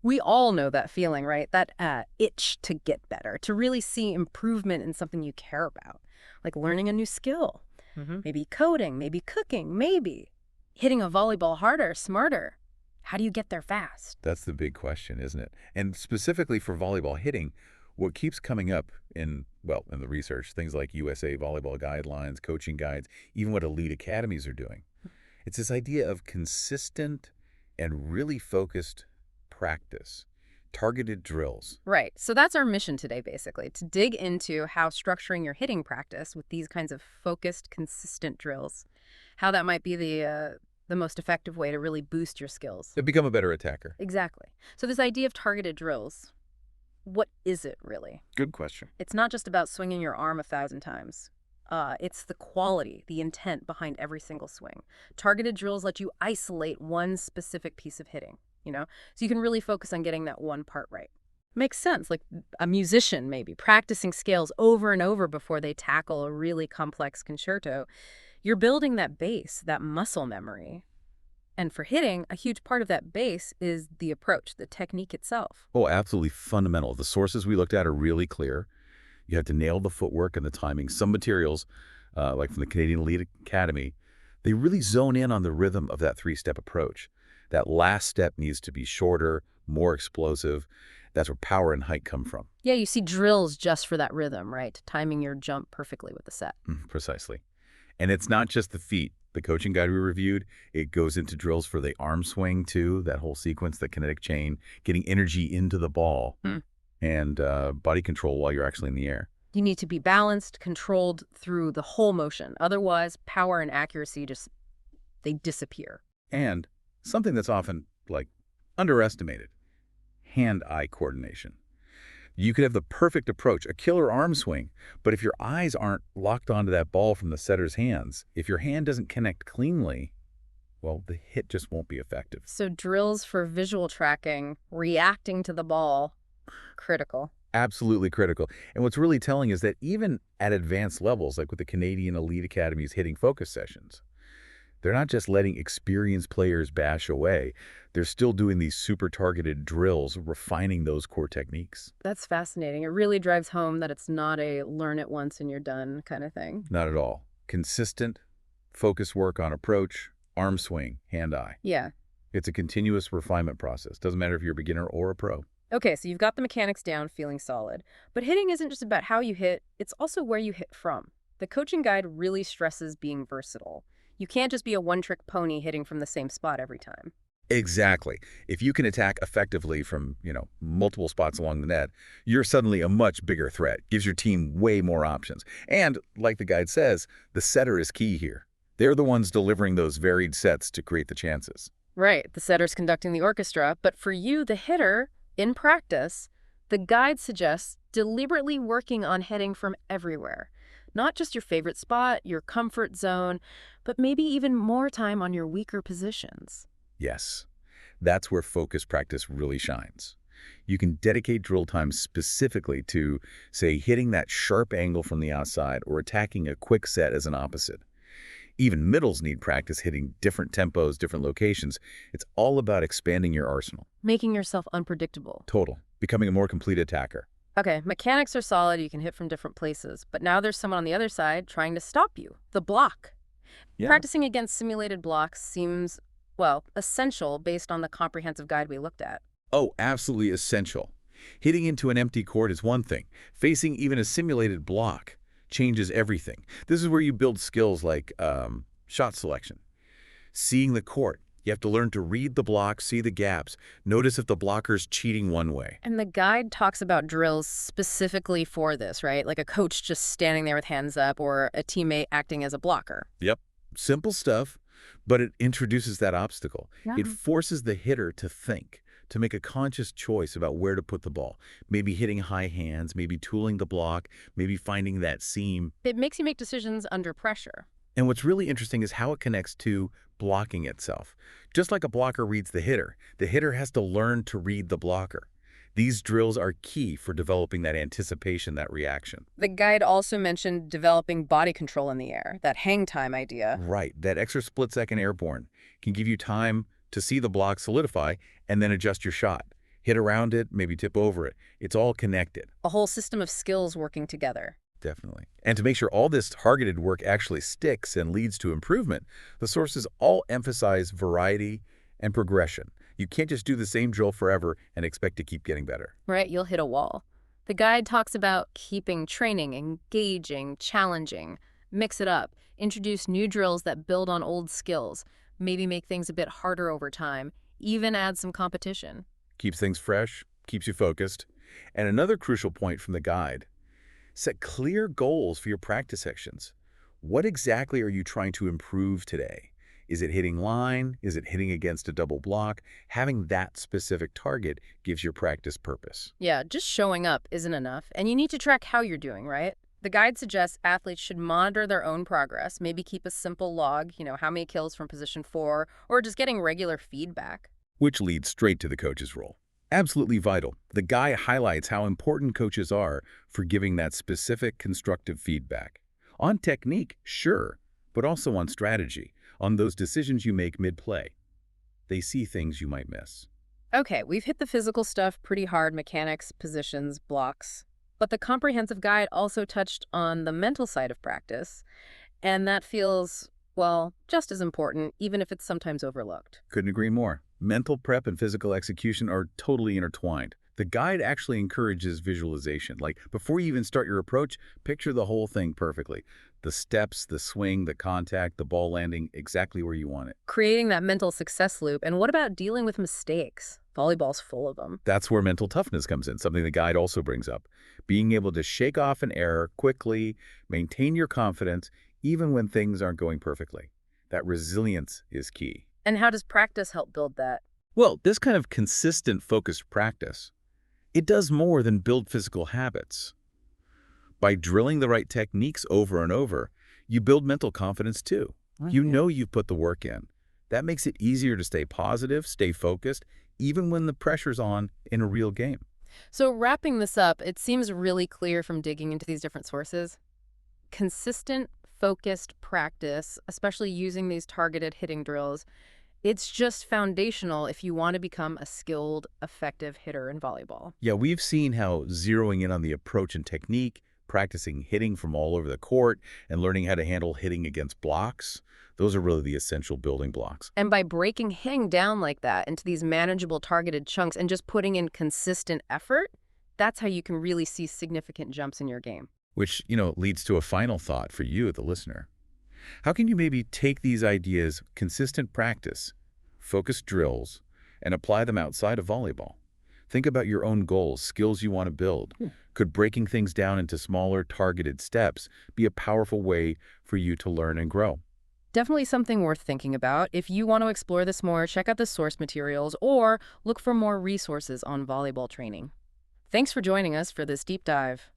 We all know that feeling, right? That itch to get better, to really see improvement in something you care about, like learning a new skill, Hmm. maybe coding, maybe cooking, maybe hitting a volleyball harder, smarter. How do you get there fast? That's the big question, isn't it? And specifically for volleyball hitting, what keeps coming up in, well, in the research, things like USA volleyball guidelines, coaching guides, even what elite academies are doing. It's this idea of consistent and really focused practice, targeted drills. Right. So that's our mission today, basically, to dig into how structuring your hitting practice with these kinds of focused, consistent drills, how that might be the most effective way to really boost your skills. To become a better attacker. Exactly. So this idea of targeted drills, what is it really? Good question. It's not just about swinging your arm 1,000 times. It's the quality, the intent behind every single swing. Targeted drills let you isolate one specific piece of hitting, so you can really focus on getting that one part right. Makes sense, like a musician maybe practicing scales over and over before they tackle a really complex concerto. You're building that base, that muscle memory. And for hitting, a huge part of that base is the approach, the technique itself. Oh, absolutely fundamental. The sources we looked at are really clear. You have to nail the footwork and the timing. Some materials, like from the Canadian Elite Academy, they really zone in on the rhythm of that three-step approach. That last step needs to be shorter, more explosive. That's where power and height come from. Yeah, you see drills just for that rhythm, right? Timing your jump perfectly with the set. Precisely. And it's not just the feet. The coaching guide we reviewed, it goes into drills for the arm swing too, that whole sequence, the kinetic chain, getting energy into the ball, Hmm. and body control while you're actually in the air. You need to be balanced, controlled through the whole motion. Otherwise, power and accuracy they disappear. And something that's often, underestimated, hand-eye coordination. You could have the perfect approach, a killer arm swing, but if your eyes aren't locked onto that ball from the setter's hands, if your hand doesn't connect cleanly, well, the hit just won't be effective. So drills for visual tracking, reacting to the ball, critical. Absolutely critical. And what's really telling is that even at advanced levels, like with the Canadian Elite Academy's hitting focus sessions, they're not just letting experienced players bash away. They're still doing these super targeted drills, refining those core techniques. That's fascinating. It really drives home that it's not a learn it once and you're done kind of thing. Not at all. Consistent, focused work on approach, arm swing, hand-eye. Yeah. It's a continuous refinement process. Doesn't matter if you're a beginner or a pro. Okay, so you've got the mechanics down, feeling solid. But hitting isn't just about how you hit, it's also where you hit from. The coaching guide really stresses being versatile. You can't just be a one-trick pony hitting from the same spot every time. Exactly. If you can attack effectively from, multiple spots along the net, you're suddenly a much bigger threat. Gives your team way more options. And, like the guide says, the setter is key here. They're the ones delivering those varied sets to create the chances. Right, the setter's conducting the orchestra, but for you, the hitter, in practice, the guide suggests deliberately working on hitting from everywhere. Not just your favorite spot, your comfort zone, but maybe even more time on your weaker positions. Yes, that's where focus practice really shines. You can dedicate drill time specifically to, say, hitting that sharp angle from the outside or attacking a quick set as an opposite. Even middles need practice hitting different tempos, different locations. It's all about expanding your arsenal. Making yourself unpredictable. Total. Becoming a more complete attacker. Okay, mechanics are solid, you can hit from different places, but now there's someone on the other side trying to stop you, the block. Yeah. Practicing against simulated blocks seems, well, essential based on the comprehensive guide we looked at. Oh, absolutely essential. Hitting into an empty court is one thing. Facing even a simulated block changes everything. This is where you build skills like shot selection. Seeing the court. You have to learn to read the block, see the gaps, notice if the blocker's cheating one way. And the guide talks about drills specifically for this, right? Like a coach just standing there with hands up or a teammate acting as a blocker. Yep. Simple stuff, but it introduces that obstacle. Yeah. It forces the hitter to think, to make a conscious choice about where to put the ball. Maybe hitting high hands, maybe tooling the block, maybe finding that seam. It makes you make decisions under pressure. And what's really interesting is how it connects to blocking itself. Just like a blocker reads the hitter has to learn to read the blocker. These drills are key for developing that anticipation, that reaction. The guide also mentioned developing body control in the air, that hang time idea. Right, that extra split-second airborne can give you time to see the block solidify and then adjust your shot. Hit around it, maybe tip over it. It's all connected. A whole system of skills working together. Definitely. And to make sure all this targeted work actually sticks and leads to improvement, the sources all emphasize variety and progression. You can't just do the same drill forever and expect to keep getting better. Right, you'll hit a wall. The guide talks about keeping training engaging, challenging, mix it up, introduce new drills that build on old skills, maybe make things a bit harder over time, even add some competition. Keeps things fresh, keeps you focused. And another crucial point from the guide: set clear goals for your practice sections. What exactly are you trying to improve today? Is it hitting line? Is it hitting against a double block? Having that specific target gives your practice purpose. Yeah, just showing up isn't enough, and you need to track how you're doing, right? The guide suggests athletes should monitor their own progress, maybe keep a simple log, how many kills from position 4, or just getting regular feedback. Which leads straight to the coach's role. Absolutely vital. The guy highlights how important coaches are for giving that specific constructive feedback. On technique, sure, but also on strategy, on those decisions you make mid-play. They see things you might miss. Okay, we've hit the physical stuff pretty hard, mechanics, positions, blocks. But the comprehensive guide also touched on the mental side of practice, and that feels, well, just as important, even if it's sometimes overlooked. Couldn't agree more. Mental prep and physical execution are totally intertwined. The guide actually encourages visualization. Like, before you even start your approach, picture the whole thing perfectly. The steps, the swing, the contact, the ball landing, exactly where you want it. Creating that mental success loop. And what about dealing with mistakes? Volleyball's full of them. That's where mental toughness comes in, something the guide also brings up. Being able to shake off an error quickly, maintain your confidence, even when things aren't going perfectly. That resilience is key. And how does practice help build that? Well, this kind of consistent, focused practice, it does more than build physical habits. By drilling the right techniques over and over, you build mental confidence too. You know you've put the work in. That makes it easier to stay positive, stay focused, even when the pressure's on in a real game. So wrapping this up, it seems really clear from digging into these different sources. Consistent, focused practice, especially using these targeted hitting drills, it's just foundational if you want to become a skilled, effective hitter in volleyball. Yeah, we've seen how zeroing in on the approach and technique, practicing hitting from all over the court, and learning how to handle hitting against blocks, those are really the essential building blocks. And by breaking hitting down like that into these manageable targeted chunks and just putting in consistent effort, that's how you can really see significant jumps in your game. Which, leads to a final thought for you, the listener. How can you maybe take these ideas, consistent practice, focused drills, and apply them outside of volleyball? Think about your own goals, skills you want to build. Could breaking things down into smaller, targeted steps be a powerful way for you to learn and grow? Definitely something worth thinking about. If you want to explore this more, check out the source materials or look for more resources on volleyball training. Thanks for joining us for this deep dive.